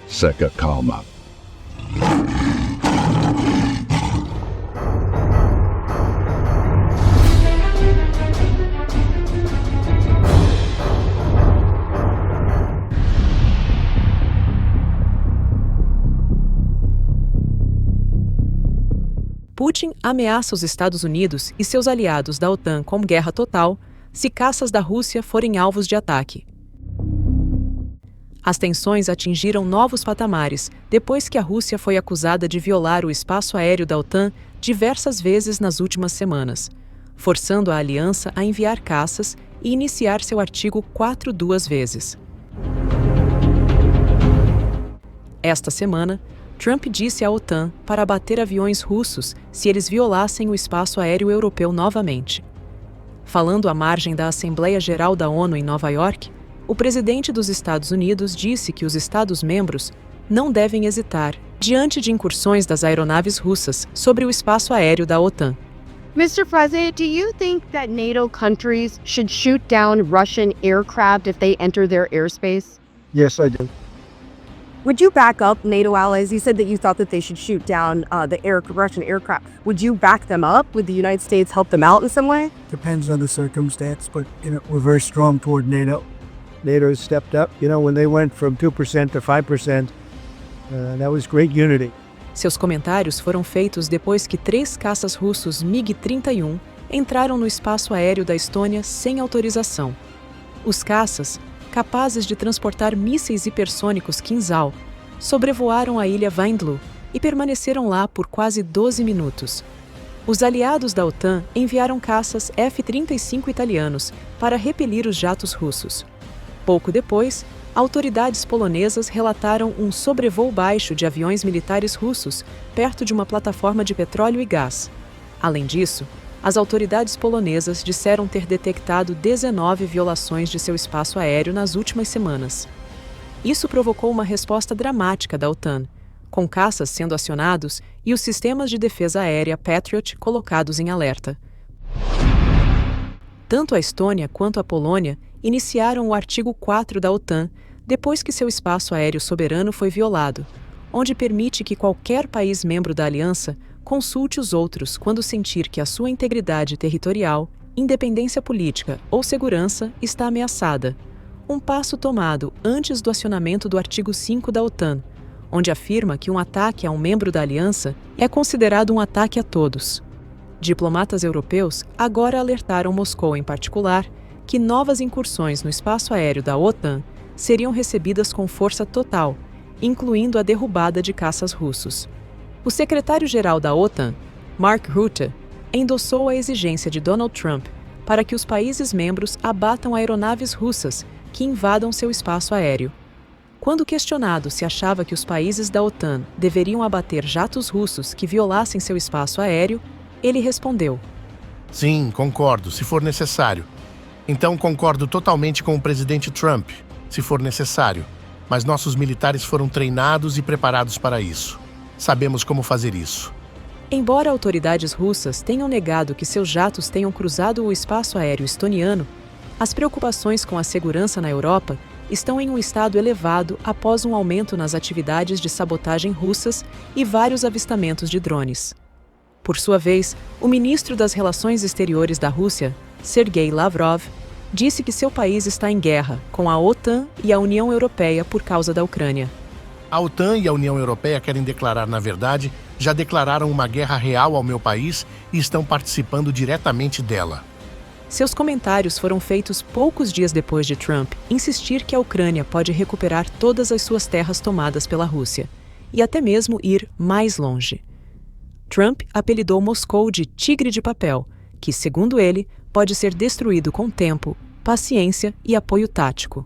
Seca calma. Putin ameaça os Estados Unidos e seus aliados da OTAN com guerra total se caças da Rússia forem alvos de ataque. As tensões atingiram novos patamares depois que a Rússia foi acusada de violar o espaço aéreo da OTAN diversas vezes nas últimas semanas, forçando a aliança a enviar caças e iniciar seu artigo 4 duas vezes. Esta semana, Trump disse à OTAN para abater aviões russos se eles violassem o espaço aéreo europeu novamente. Falando à margem da Assembleia Geral da ONU em Nova York, o presidente dos Estados Unidos disse que os Estados-membros não devem hesitar diante de incursões das aeronaves russas sobre o espaço aéreo da OTAN. Mr. President, do you think that NATO countries should shoot down Russian aircraft if they enter their airspace? Yes, I do. Would you back up NATO allies? You said that you thought that they should shoot down the Russian aircraft. Would you back them up? Would the United States help them out in some way? Depends on the circumstance, but we're very strong toward NATO. NATO has stepped up. When they went from 2% to 5%, that was great unity. Seus comentários foram feitos depois que 3 caças russos MiG-31 entraram no espaço aéreo da Estônia sem autorização. Os caças, capazes de transportar mísseis hipersônicos Kinzhal, sobrevoaram a ilha Vaindlou e permaneceram lá por quase 12 minutos. Os aliados da OTAN enviaram caças F-35 italianos para repelir os jatos russos. Pouco depois, autoridades polonesas relataram um sobrevoo baixo de aviões militares russos perto de uma plataforma de petróleo e gás. Além disso, as autoridades polonesas disseram ter detectado 19 violações de seu espaço aéreo nas últimas semanas. Isso provocou uma resposta dramática da OTAN, com caças sendo acionados e os sistemas de defesa aérea Patriot colocados em alerta. Tanto a Estônia quanto a Polônia iniciaram o artigo 4 da OTAN depois que seu espaço aéreo soberano foi violado, onde permite que qualquer país membro da aliança consulte os outros quando sentir que a sua integridade territorial, independência política ou segurança está ameaçada. Um passo tomado antes do acionamento do artigo 5 da OTAN, onde afirma que um ataque a um membro da aliança é considerado um ataque a todos. Diplomatas europeus agora alertaram Moscou, em particular, que novas incursões no espaço aéreo da OTAN seriam recebidas com força total, incluindo a derrubada de caças russos. O secretário-geral da OTAN, Mark Rutte, endossou a exigência de Donald Trump para que os países membros abatam aeronaves russas que invadam seu espaço aéreo. Quando questionado se achava que os países da OTAN deveriam abater jatos russos que violassem seu espaço aéreo, ele respondeu: Sim, concordo, se for necessário. Então concordo totalmente com o presidente Trump, se for necessário. Mas nossos militares foram treinados e preparados para isso. Sabemos como fazer isso. Embora autoridades russas tenham negado que seus jatos tenham cruzado o espaço aéreo estoniano, as preocupações com a segurança na Europa estão em um estado elevado após um aumento nas atividades de sabotagem russas e vários avistamentos de drones. Por sua vez, o ministro das Relações Exteriores da Rússia, Sergei Lavrov, disse que seu país está em guerra com a OTAN e a União Europeia por causa da Ucrânia. A OTAN e a União Europeia querem declarar, na verdade, já declararam uma guerra real ao meu país e estão participando diretamente dela. Seus comentários foram feitos poucos dias depois de Trump insistir que a Ucrânia pode recuperar todas as suas terras tomadas pela Rússia e até mesmo ir mais longe. Trump apelidou Moscou de tigre de papel, que, segundo ele, pode ser destruído com tempo, paciência e apoio tático.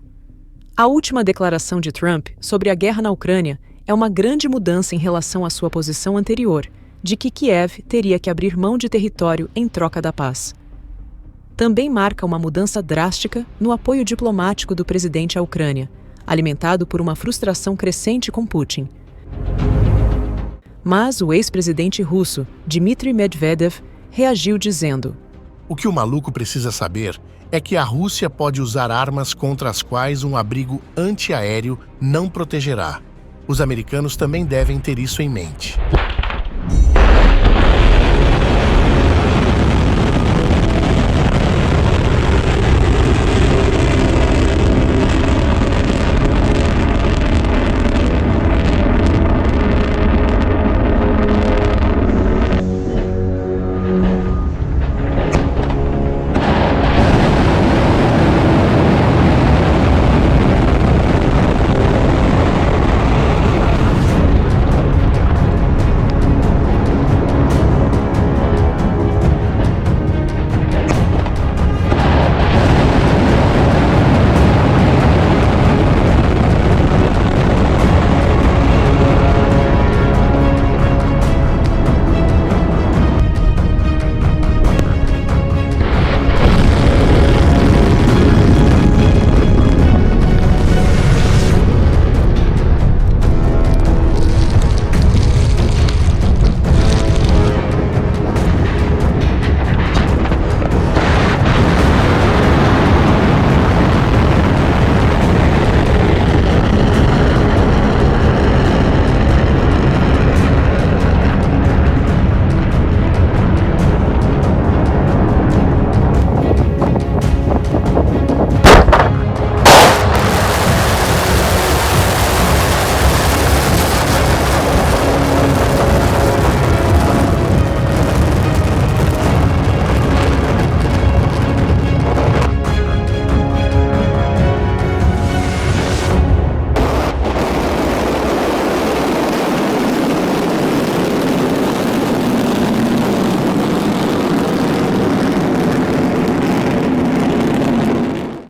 A última declaração de Trump sobre a guerra na Ucrânia é uma grande mudança em relação à sua posição anterior, de que Kiev teria que abrir mão de território em troca da paz. Também marca uma mudança drástica no apoio diplomático do presidente à Ucrânia, alimentado por uma frustração crescente com Putin. Mas o ex-presidente russo, Dmitry Medvedev, reagiu dizendo: O que o maluco precisa saber é que a Rússia pode usar armas contra as quais um abrigo antiaéreo não protegerá. Os americanos também devem ter isso em mente.